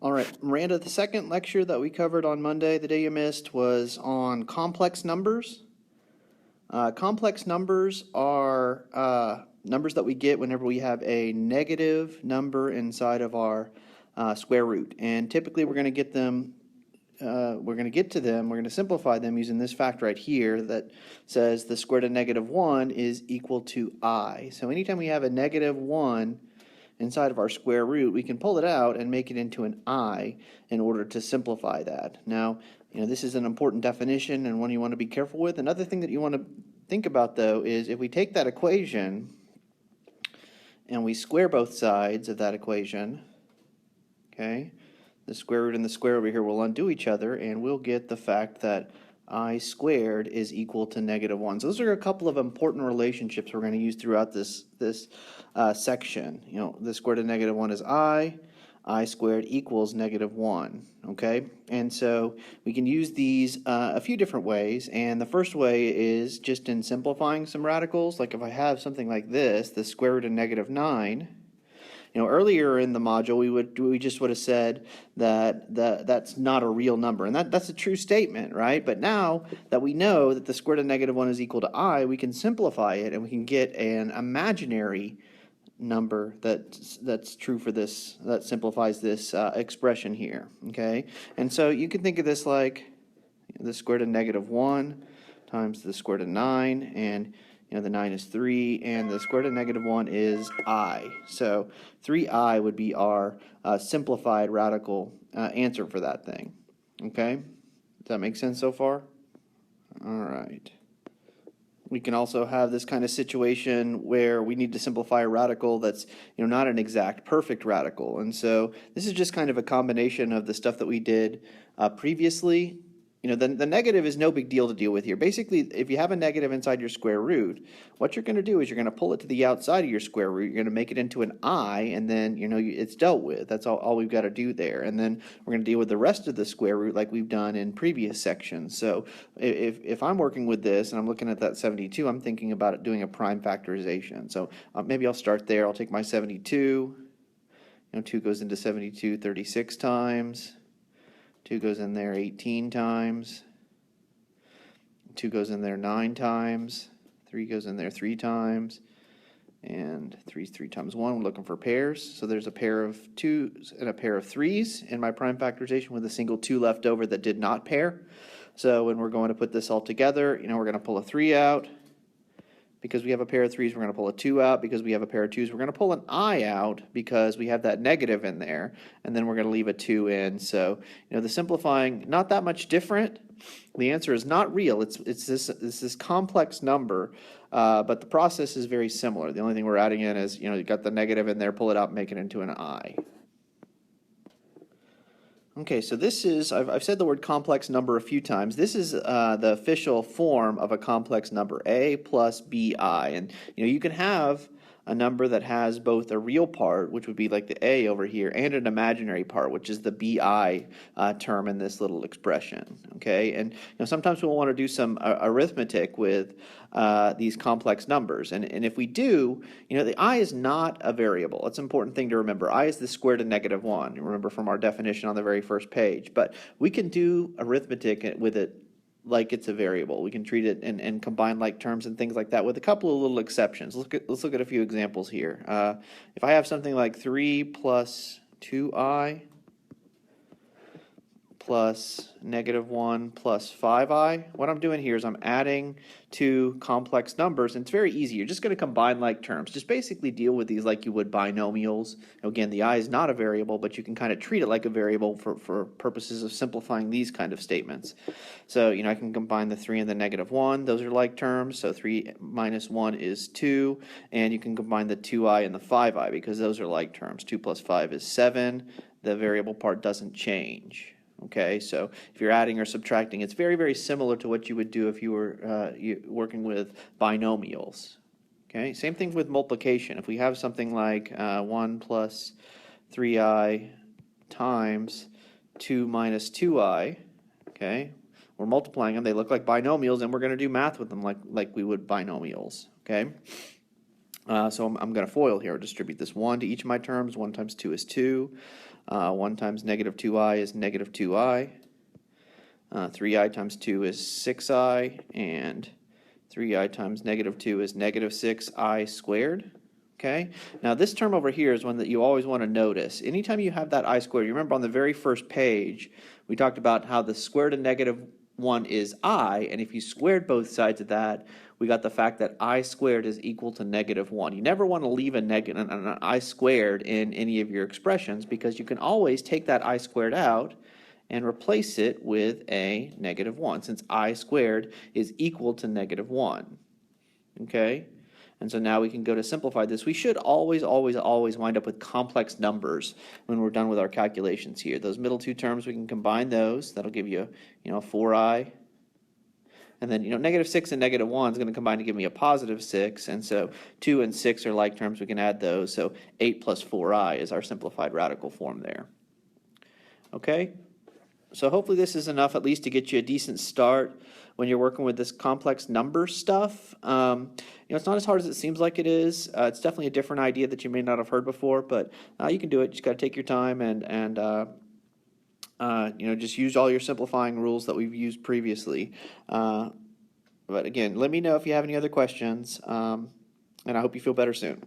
All right, Miranda, the second lecture that we covered on Monday, the day you missed, was on complex numbers. Complex numbers are numbers that we get whenever we have a negative number inside of our square root. And typically we're going to get them, we're going to simplify them using this fact right here that says the square root of negative 1 is equal to I. So anytime we have a negative 1 inside of our square root, we can pull it out and make it into an I in order to simplify that. Now, this is an important definition and one you want to be careful with. Another thing that you want to think about, though, is if we take that equation and we square both sides of that equation, okay, the square root and the square over here will undo each other, and we'll get the fact that I squared is equal to negative 1. So those are a couple of important relationships we're going to use throughout this section. The square root of negative 1 is I squared equals negative 1, okay? And so we can use these a few different ways, and the first way is just in simplifying some radicals. Like if I have something like this, the square root of negative 9, earlier in the module we just would have said that that's not a real number, and that's a true statement, right? But now that we know that the square root of negative 1 is equal to I, we can simplify it and we can get an imaginary number that's true for this, that simplifies this expression here, okay? And so you can think of this like the square root of negative 1 times the square root of 9, and the 9 is 3, and the square root of negative 1 is I. So 3I would be our simplified radical answer for that thing. Okay? Does that make sense so far? All right. We can also have this kind of situation where we need to simplify a radical that's not an exact perfect radical. And so this is just kind of a combination of the stuff that we did previously. The negative is no big deal to deal with here. Basically, if you have a negative inside your square root, what you're going to do is you're going to pull it to the outside of your square root. You're going to make it into an I, and then it's dealt with. That's all we've got to do there. And then we're going to deal with the rest of the square root like we've done in previous sections. So if I'm working with this and I'm looking at that 72, I'm thinking about it doing a prime factorization. So maybe I'll start there. I'll take my 72. 2 goes into 72 36 times. 2 goes in there 18 times. 2 goes in there 9 times. 3 goes in there 3 times. And 3 is 3 times 1. We're looking for pairs. So there's a pair of 2s and a pair of 3s in my prime factorization with a single 2 left over that did not pair. So when we're going to put this all together, we're going to pull a 3 out. Because we have a pair of 3s, we're going to pull a 2 out. Because we have a pair of 2s, we're going to pull an I out because we have that negative in there. And then we're going to leave a 2 in. So, the simplifying, not that much different. The answer is not real. It's this complex number, but the process is very similar. The only thing we're adding in is, you've got the negative in there, pull it out, make it into an I. Okay, so this is, I've said the word complex number a few times. This is the official form of a complex number, a plus bi. And you can have a number that has both a real part, which would be like the a over here, and an imaginary part, which is the bi term in this little expression. Okay, and sometimes we'll want to do some arithmetic with these complex numbers, and if we do, the I is not a variable. It's an important thing to remember. I is the square root of negative 1. You remember from our definition on the very first page. But we can do arithmetic with it like it's a variable. We can treat it and combine like terms and things like that with a couple of little exceptions. Let's look at a few examples here. If I have something like 3 plus 2i plus negative 1 plus 5i. What I'm doing here is I'm adding two complex numbers, and it's very easy. You're just going to combine like terms. Just basically deal with these like you would binomials. Again, the I is not a variable, but you can kind of treat it like a variable for purposes of simplifying these kind of statements. So, I can combine the 3 and the negative 1. Those are like terms. So 3 minus 1 is 2, and you can combine the 2i and the 5i because those are like terms. 2 plus 5 is 7. The variable part doesn't change. Okay, so if you're adding or subtracting, it's very, very similar to what you would do if you were working with binomials. Okay, same thing with multiplication. If we have something like 1 plus 3i times 2 minus 2i, okay, we're multiplying them. They look like binomials, and we're going to do math with them like we would binomials. Okay. So I'm going to FOIL here, distribute this 1 to each of my terms. 1 times 2 is 2. 1 times negative 2i is negative 2i. 3i times 2 is 6i, and 3i times negative 2 is negative 6i squared. Okay, now this term over here is one that you always want to notice. Anytime you have that I squared, you remember on the very first page, we talked about how the square root of negative 1 is I, and if you squared both sides of that, we got the fact that I squared is equal to negative 1. You never want to leave an I squared in any of your expressions, because you can always take that I squared out and replace it with a negative 1, since I squared is equal to negative 1. Okay? And so now we can go to simplify this. We should always wind up with complex numbers when we're done with our calculations here. Those middle two terms, we can combine those. That'll give you, 4i. And then, negative 6 and negative 1 is going to combine to give me a positive 6. And so 2 and 6 are like terms. We can add those. So 8 plus 4i is our simplified radical form there. Okay? So hopefully this is enough at least to get you a decent start when you're working with this complex number stuff. It's not as hard as it seems like it is. It's definitely a different idea that you may not have heard before, but you can do it. You just got to take your time and just use all your simplifying rules that we've used previously. But again, let me know if you have any other questions, and I hope you feel better soon.